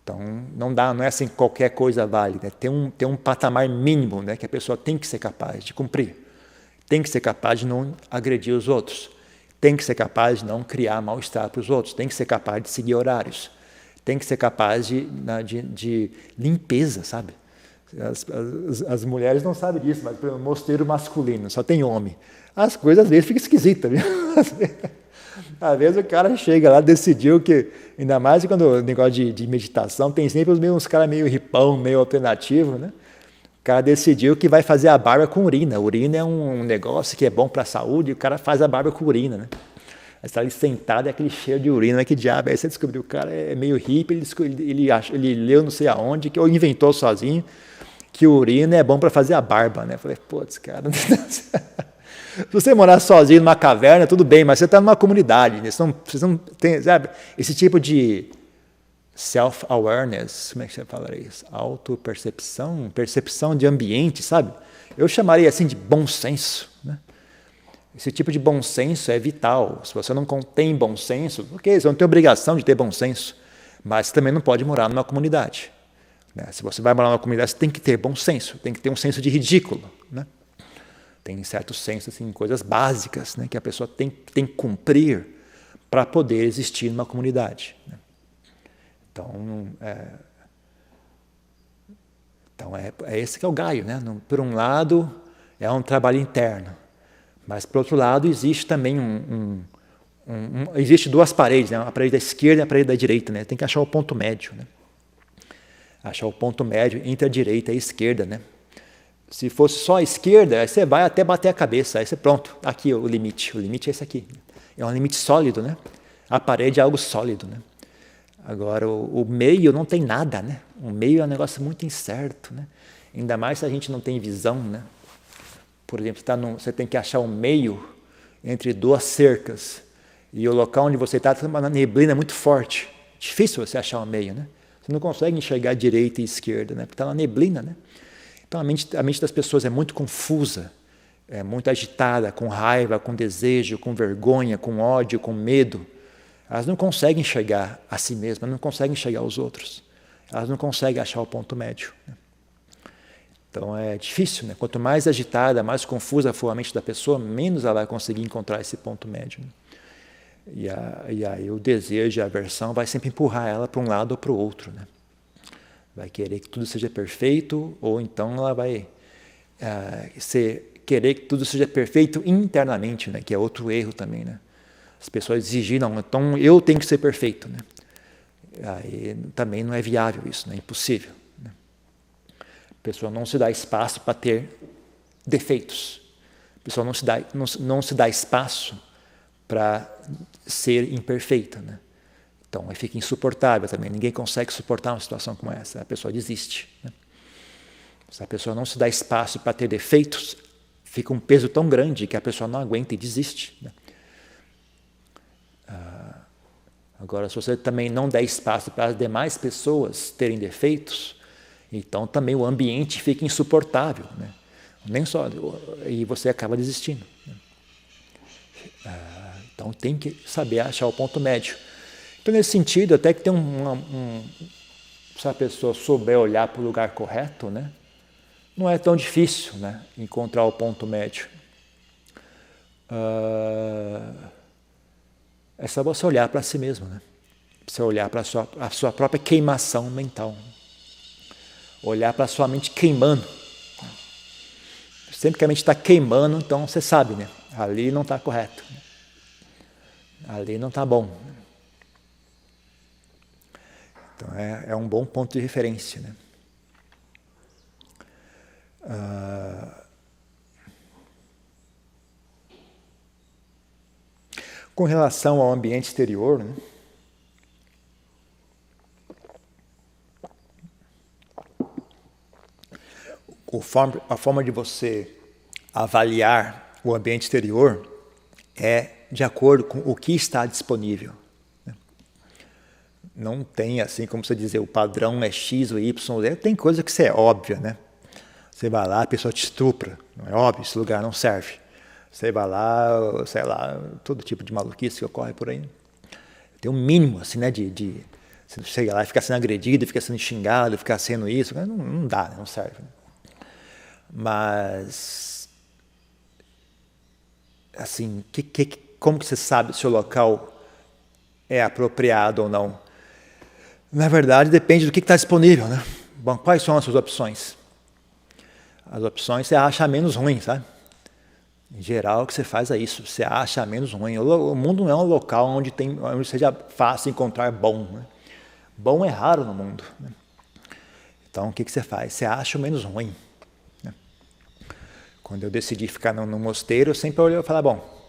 Então, não é assim qualquer coisa vale, né? Tem um patamar mínimo, né, que a pessoa tem que ser capaz de cumprir. Tem que ser capaz de não agredir os outros. Tem que ser capaz de não criar mal-estar para os outros. Tem que ser capaz de seguir horários. Tem que ser capaz de limpeza, sabe? As mulheres não sabem disso, mas pelo mosteiro masculino, só tem homem. As coisas às vezes ficam esquisitas, viu? Às vezes o cara chega lá, decidiu que, ainda mais quando o negócio de meditação, tem sempre uns caras meio ripão, meio alternativo, né? O cara decidiu que vai fazer a barba com urina. Urina é um negócio que é bom para a saúde, e o cara faz a barba com urina, né? Aí está ali sentado, é aquele cheiro de urina, né? Que diabo. Aí você descobriu que o cara é meio hippie, ele leu não sei aonde, ou inventou sozinho, que urina é bom para fazer a barba, né? Eu falei, putz, cara... Se você morar sozinho numa caverna, tudo bem, mas você está numa comunidade, né? Vocês não tem, sabe? Esse tipo de self-awareness, como é que você falaria isso? Autopercepção, percepção de ambiente, sabe? Eu chamaria assim de bom senso, né? Esse tipo de bom senso é vital. Se você não tem bom senso, ok, você não tem obrigação de ter bom senso, mas você também não pode morar numa comunidade. Né? Se você vai morar numa comunidade, você tem que ter bom senso, tem que ter um senso de ridículo. Né? Tem certo senso, assim, coisas básicas, né, que a pessoa tem que cumprir para poder existir numa comunidade. Né? Então é esse que é o Gaio. Né? Por um lado, é um trabalho interno. Mas, por outro lado, existe também existe duas paredes, né? A parede da esquerda e a parede da direita. Né? Tem que achar o ponto médio. Né? Achar o ponto médio entre a direita e a esquerda. Né? Se fosse só a esquerda, aí você vai até bater a cabeça. Aí você, pronto, aqui o limite. O limite é esse aqui. É um limite sólido. Né? A parede é algo sólido. Né? Agora, o meio não tem nada. Né? O meio é um negócio muito incerto. Né? Ainda mais se a gente não tem visão. Né? Por exemplo, você tem que achar um meio entre duas cercas e o local onde você está uma neblina muito forte. Difícil você achar um meio, né? Você não consegue enxergar direita e esquerda, né? Porque está na neblina, né? Então a mente das pessoas é muito confusa, é muito agitada, com raiva, com desejo, com vergonha, com ódio, com medo. Elas não conseguem enxergar a si mesmas, não conseguem enxergar os outros. Elas não conseguem achar o ponto médio. Né? Então é difícil, né? Quanto mais agitada, mais confusa for a mente da pessoa, menos ela vai conseguir encontrar esse ponto médio. Né? E aí o desejo e a aversão vai sempre empurrar ela para um lado ou para o outro. Né? Vai querer que tudo seja perfeito, ou então ela vai querer que tudo seja perfeito internamente, né? Que é outro erro também. Né? As pessoas exigiram, então eu tenho que ser perfeito. Né? Aí também não é viável isso, né? É impossível. A pessoa não se dá espaço para ter defeitos. A pessoa não se dá espaço para ser imperfeita. Né? Então, aí fica insuportável também. Ninguém consegue suportar uma situação como essa. A pessoa desiste. Né? Se a pessoa não se dá espaço para ter defeitos, fica um peso tão grande que a pessoa não aguenta e desiste. Né? Agora, se você também não der espaço para as demais pessoas terem defeitos, então também o ambiente fica insuportável, né? Nem só, e você acaba desistindo. Né? Então tem que saber achar o ponto médio. Então nesse sentido, até que tem se a pessoa souber olhar para o lugar correto, né? Não é tão difícil, né? Encontrar o ponto médio. É só você olhar para si mesmo, né? Você olhar para a sua própria queimação mental. Olhar para a sua mente queimando. Sempre que a mente está queimando, então você sabe, né? Ali não está correto. Ali não está bom. Então é um bom ponto de referência. Né? Com relação ao ambiente exterior, né? A forma de você avaliar o ambiente exterior é de acordo com o que está disponível. Né? Não tem assim como você dizer o padrão é X ou Y. Tem coisa que é óbvia, né? Você vai lá, a pessoa te estupra. Não é óbvio, esse lugar não serve. Você vai lá, sei lá, todo tipo de maluquice que ocorre por aí. Tem um mínimo, assim, né, de você chega lá e fica sendo agredido, fica sendo xingado, fica sendo isso. Não dá, não serve. Mas, assim, como que você sabe se o local é apropriado ou não? Na verdade, depende do que está disponível, né? Bom, quais são as suas opções? As opções você acha menos ruim, sabe? Em geral, o que você faz é isso, você acha menos ruim. O mundo não é um local onde seja fácil encontrar bom. Né? Bom é raro no mundo. Né? Então, o que você faz? Você acha o menos ruim. Né? Quando eu decidi ficar no mosteiro, eu sempre olhei e falei, bom,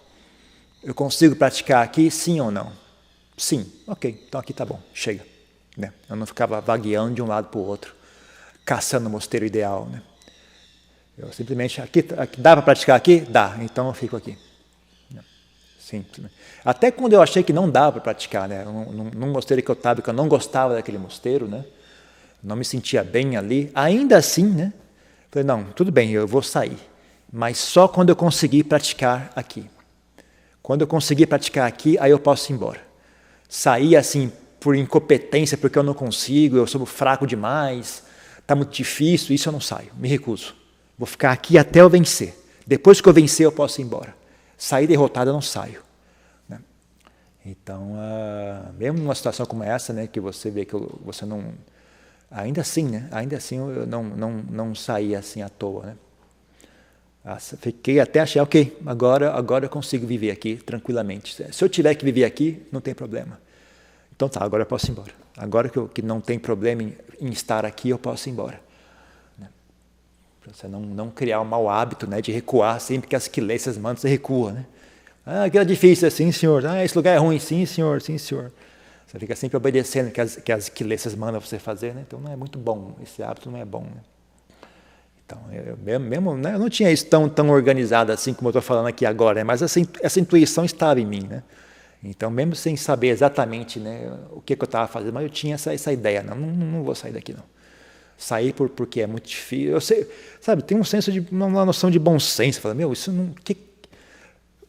eu consigo praticar aqui, sim ou não? Sim, ok, então aqui tá bom, chega. Né? Eu não ficava vagueando de um lado para o outro, caçando o mosteiro ideal. Né? Eu simplesmente, aqui dá para praticar aqui? Dá, então eu fico aqui. Simples. Até quando eu achei que não dava para praticar, né? Num mosteiro que eu estava, que eu não gostava daquele mosteiro, né? Não me sentia bem ali, ainda assim, né? Falei, não, tudo bem, eu vou sair, mas só quando eu conseguir praticar aqui. Quando eu conseguir praticar aqui, aí eu posso ir embora. Sair assim por incompetência, porque eu não consigo, eu sou fraco demais, está muito difícil, isso eu não saio, me recuso. Vou ficar aqui até eu vencer. Depois que eu vencer, eu posso ir embora. Sair derrotado, eu não saio. Né? Então, mesmo numa situação como essa, né, que você vê que você não... Ainda assim, né? Ainda assim eu não saí assim à toa. Né? Fiquei até achar, ok, agora eu consigo viver aqui tranquilamente. Se eu tiver que viver aqui, não tem problema. Então tá, agora eu posso ir embora. Agora que não tem problema em estar aqui, eu posso ir embora. Né? Para você não criar um mau hábito, né, de recuar sempre que as quilências mandam, você recua. Né? Aquilo é difícil, sim, senhor. Esse lugar é ruim, sim, senhor, sim, senhor. Você fica sempre obedecendo que as quilências mandam você fazer, né? Então não é muito bom, esse hábito não é bom. Né? Então, mesmo né, eu não tinha isso tão organizado assim como eu estou falando aqui agora, né? Mas essa intuição estava em mim. Né? Então, mesmo sem saber exatamente, né, o que eu estava fazendo, mas eu tinha essa ideia, não vou sair daqui não. Sair porque é muito difícil. Eu sei, sabe, tem uma noção de bom senso. Fala, isso não...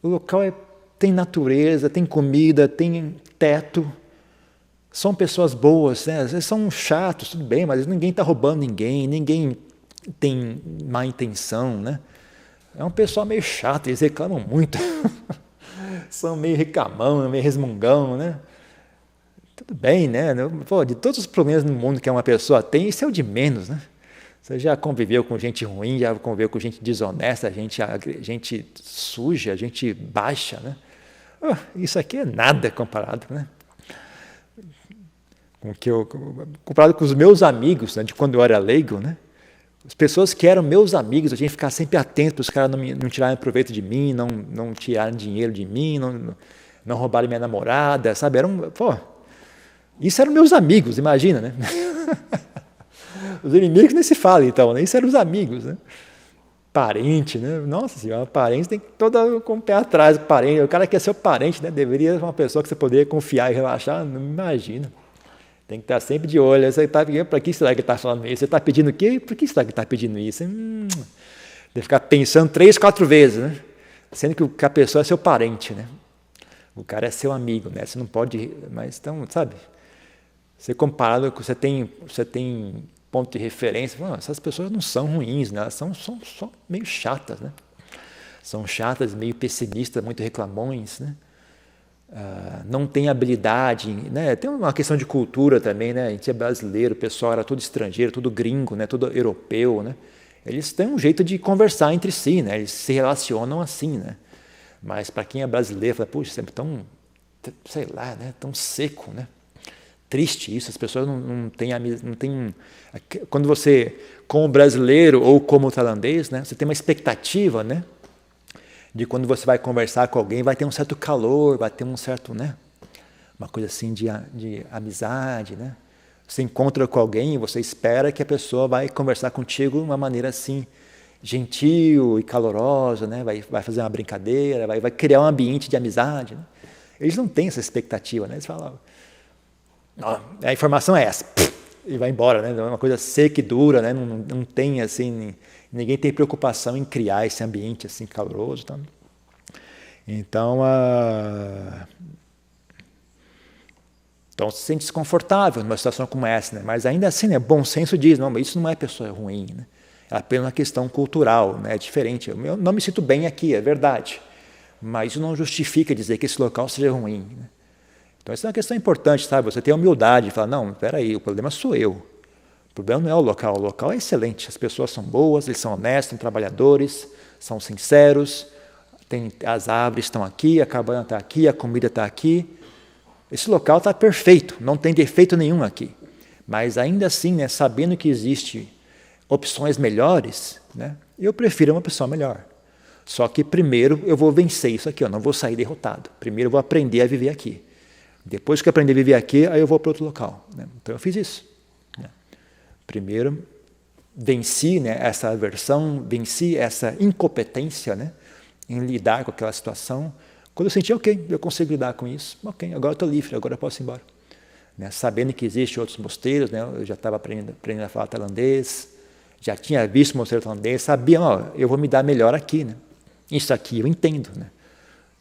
O local tem natureza, tem comida, tem teto, são pessoas boas, né? Às vezes são chatos, tudo bem, mas ninguém está roubando ninguém tem má intenção, né? É um pessoal meio chato, eles reclamam muito. São meio reclamão, meio resmungão, né? Tudo bem, né? Pô, de todos os problemas no mundo que uma pessoa tem, isso é o de menos, né? Você já conviveu com gente ruim, já conviveu com gente desonesta, gente suja, gente baixa, né? Isso aqui é nada comparado, né? Comparado com os meus amigos, né, de quando eu era leigo, né? As pessoas que eram meus amigos, eu tinha que ficar sempre atento para os caras não tirarem proveito de mim, não tirarem dinheiro de mim, não roubarem minha namorada, sabe? Isso eram meus amigos, imagina, né? Os inimigos nem se falam, então, né? Isso eram os amigos, né? Parente, né? Nossa senhora, parente tem que todo com o pé atrás, parente. O cara quer ser o parente, né? Deveria ser uma pessoa que você poderia confiar e relaxar, não imagina. Tem que estar sempre de olho. Você está pedindo, para que será que ele está falando isso? Você está pedindo o quê? Por que será que ele está pedindo isso? Deve ficar pensando 3, 4 vezes, né? Sendo que a pessoa é seu parente, né? O cara é seu amigo, né? Você não pode... Mas então, sabe? Você comparado com... Você tem ponto de referência. Essas pessoas não são ruins, né? Elas são só meio chatas, né? São chatas, meio pessimistas, muito reclamões, né? Não tem habilidade, né? Tem uma questão de cultura também, né? A gente é brasileiro, o pessoal era tudo estrangeiro, tudo gringo, né? Tudo europeu, né? Eles têm um jeito de conversar entre si, né? Eles se relacionam assim, né? Mas para quem é brasileiro, fala, puxa, sempre tão, sei lá, né? Tão seco, né? Triste isso, as pessoas não têm... Quando você, como brasileiro ou como tailandês, né? Você tem uma expectativa, né? De quando você vai conversar com alguém, vai ter um certo calor, vai ter um certo, né? Uma coisa assim de amizade, né? Você encontra com alguém e você espera que a pessoa vai conversar contigo de uma maneira assim, gentil e calorosa, né? Vai fazer uma brincadeira, vai criar um ambiente de amizade. Né? Eles não têm essa expectativa, né? Eles falam, a informação é essa, e vai embora, né? É uma coisa seca e dura, né? Não tem assim... Ninguém tem preocupação em criar esse ambiente assim caloroso. Tá? Então se sente desconfortável numa situação como essa. Né? Mas ainda assim, né, bom senso diz, não, mas isso não é pessoa ruim. Né? É apenas uma questão cultural, né? É diferente. Eu não me sinto bem aqui, é verdade. Mas isso não justifica dizer que esse local seja ruim. Né? Então isso é uma questão importante, sabe? Você tem a humildade de falar, não, espera aí, o problema sou eu. O problema não é o local é excelente, as pessoas são boas, eles são honestos, são trabalhadores, são sinceros, as árvores estão aqui, a cabana está aqui, a comida está aqui. Esse local está perfeito, não tem defeito nenhum aqui. Mas ainda assim, né, sabendo que existem opções melhores, né, eu prefiro uma pessoa melhor. Só que primeiro eu vou vencer isso aqui, eu não vou sair derrotado. Primeiro eu vou aprender a viver aqui. Depois que eu aprender a viver aqui, aí eu vou para outro local. Né? Então eu fiz isso. Primeiro, venci, né, essa aversão, venci essa incompetência, né, em lidar com aquela situação. Quando eu senti, ok, eu consigo lidar com isso, ok, agora eu estou livre, agora eu posso ir embora. Né, sabendo que existem outros mosteiros, né, eu já estava aprendendo a falar tailandês, já tinha visto o mosteiro tailandês, sabia, eu vou me dar melhor aqui. Né, isso aqui eu entendo. Né,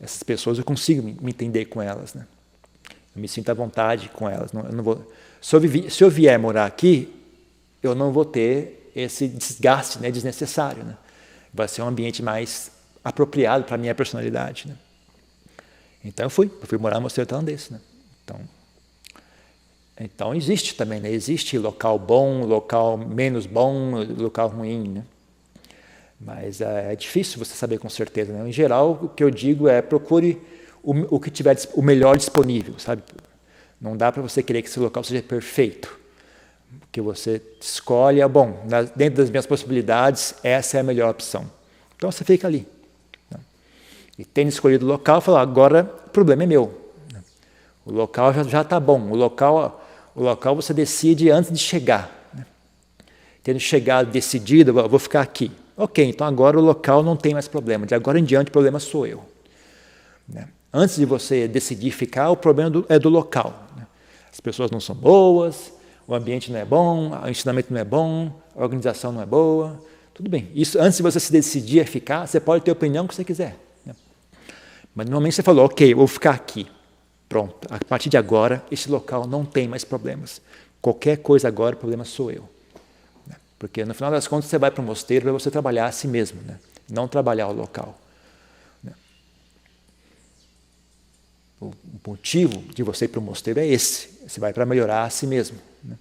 Essas pessoas eu consigo me entender com elas, né? Eu me sinto à vontade com elas. Eu não vou, se eu vier morar aqui, eu não vou ter esse desgaste, né, desnecessário, né? Vai ser um ambiente mais apropriado para a minha personalidade, né? Então eu fui morar no mosteiro tailandês, né? Então existe também, né? Existe local bom, local menos bom, local ruim, né? Mas é difícil você saber com certeza, né? Em geral, o que eu digo é procure o que tiver o melhor disponível, sabe? Não dá para você querer que esse local seja perfeito. O que você escolhe é, bom, dentro das minhas possibilidades, essa é a melhor opção. Então você fica ali. Né? E tendo escolhido o local, fala, agora o problema é meu. Né? O local já está bom. O local você decide antes de chegar. Né? Tendo chegado, decidido, eu vou ficar aqui. Ok, então agora o local não tem mais problema. De agora em diante o problema sou eu. Né? Antes de você decidir ficar, o problema é do local. Né? As pessoas não são boas, o ambiente não é bom, o ensinamento não é bom, a organização não é boa. Tudo bem. Isso, antes de você se decidir a ficar, você pode ter a opinião que você quiser. Né? Mas normalmente você falou, ok, eu vou ficar aqui. Pronto, a partir de agora, esse local não tem mais problemas. Qualquer coisa agora, o problema sou eu. Né? Porque no final das contas, você vai para o mosteiro para você trabalhar a si mesmo, né? Não trabalhar o local. Né? O motivo de você ir para o mosteiro é esse. Você vai para melhorar a si mesmo. Né?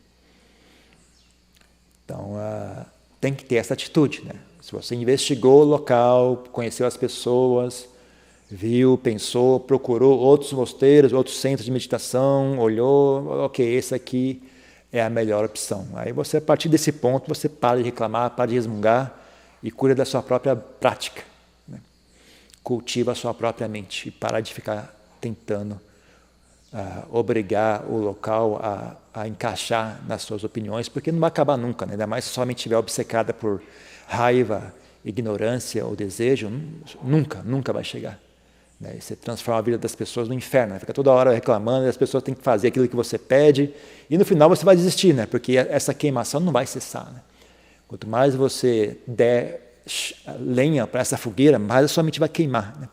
Então, tem que ter essa atitude. Né? Se você investigou o local, conheceu as pessoas, viu, pensou, procurou outros mosteiros, outros centros de meditação, olhou, ok, esse aqui é a melhor opção. Aí você, a partir desse ponto, você para de reclamar, para de resmungar e cuida da sua própria prática. Né? Cultiva a sua própria mente e para de ficar tentando obrigar o local a encaixar nas suas opiniões, porque não vai acabar nunca, né? Ainda mais se sua mente estiver obcecada por raiva, ignorância ou desejo, nunca vai chegar. Né? Você transforma a vida das pessoas no inferno, né? Fica toda hora reclamando, e as pessoas têm que fazer aquilo que você pede, e no final você vai desistir, né? Porque essa queimação não vai cessar. Né? Quanto mais você der lenha para essa fogueira, mais a sua mente vai queimar. Né?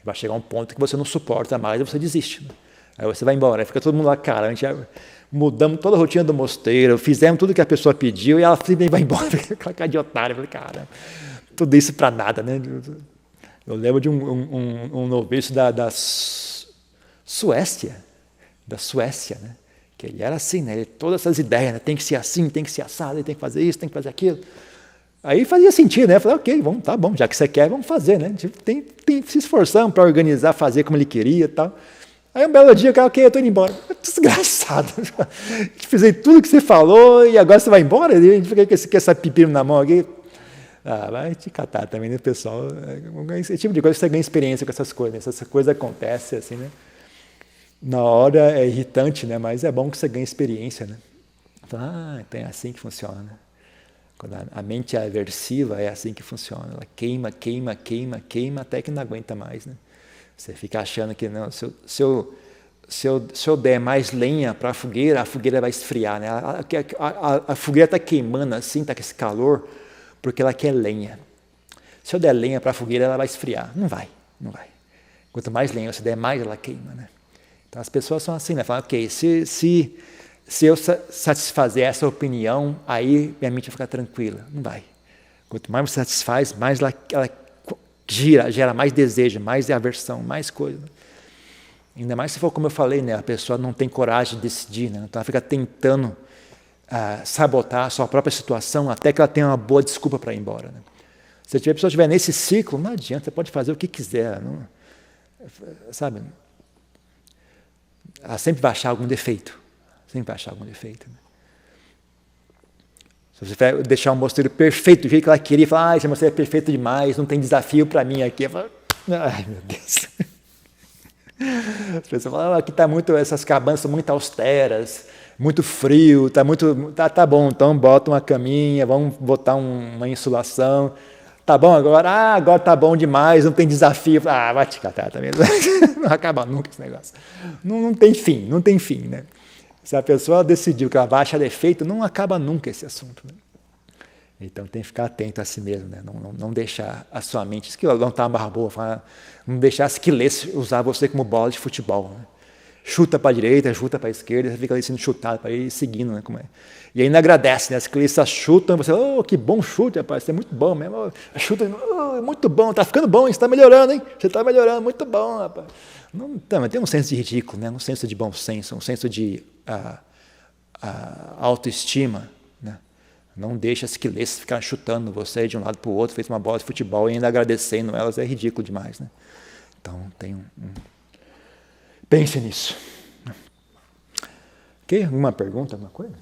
Vai chegar um ponto que você não suporta mais e você desiste. Né? Aí você vai embora, aí fica todo mundo lá, cara, a gente já mudamos toda a rotina do mosteiro, fizemos tudo que a pessoa pediu e ela simplesmente vai embora, aquela cara de otário. Eu falei, cara, tudo isso para nada, né? Eu lembro de um noviço da Suécia, né? Que ele era assim, né? Ele, todas essas ideias, né? Tem que ser assim, tem que ser assado, tem que fazer isso, tem que fazer aquilo. Aí fazia sentido, né? Eu falei, ok, vamos, tá bom, já que você quer, vamos fazer, né? Tem se esforçando para organizar, fazer como ele queria e tal. Aí um belo dia, ok, eu estou indo embora. Desgraçado. Fiz tudo que você falou e agora você vai embora? A gente fica com essa pepino na mão aqui. Vai te catar também, né, pessoal? Esse tipo de coisa, você ganha experiência com essas coisas. Né? Essa coisa acontece assim, né? Na hora é irritante, né? Mas é bom que você ganhe experiência, né? Então é assim que funciona. Né? Quando a mente é aversiva, é assim que funciona. Ela queima até que não aguenta mais, né? Você fica achando que não, se eu der mais lenha para a fogueira vai esfriar. Né? A fogueira está queimando assim, está com esse calor, porque ela quer lenha. Se eu der lenha para a fogueira, ela vai esfriar. Não vai. Quanto mais lenha você der, mais ela queima. Né? Então as pessoas são assim, né? Falam, ok, se eu satisfazer essa opinião, aí minha mente vai ficar tranquila. Não vai. Quanto mais você satisfaz, mais ela gera mais desejo, mais aversão, mais coisa. Ainda mais se for como eu falei, né? A pessoa não tem coragem de decidir, né? Então ela fica tentando sabotar a sua própria situação até que ela tenha uma boa desculpa para ir embora. Né? Se a pessoa estiver nesse ciclo, não adianta, você pode fazer o que quiser. Não, sabe? Ela sempre vai achar algum defeito. Sempre vai achar algum defeito. Né? Se você vai deixar um mosteiro perfeito do jeito que ela queria, falar, esse mosteiro é perfeito demais, não tem desafio para mim aqui. Eu falo, ai, meu Deus. As pessoas falam, aqui essas cabanas são muito austeras, muito frio, tá bom, então bota uma caminha, vamos botar uma insulação. Tá bom agora tá bom demais, não tem desafio. Vai te catar também. Não acaba nunca esse negócio. Não tem fim, né? Se a pessoa decidiu que ela vai achar defeito, não acaba nunca esse assunto. Né? Então tem que ficar atento a si mesmo, né? Não deixar a sua mente, isso que não está uma barra boa, não deixar as quiles usar você como bola de futebol, né? Chuta para a direita, chuta para a esquerda, você fica ali sendo chutado para ir seguindo, né? Como é. E ainda agradece, né? As quilistas chutam, você, oh, que bom chute, rapaz, isso é muito bom mesmo. Chuta, oh, muito bom, está ficando bom, você está melhorando, hein? Você está melhorando, muito bom, rapaz. Não, mas tem um senso de ridículo, né? Um senso de bom senso, um senso de autoestima, né? Não deixa as quilistas ficar chutando você de um lado para o outro, fez uma bola de futebol e ainda agradecendo elas, é ridículo demais, né? Então tem pense nisso. Ok? Alguma pergunta, alguma coisa?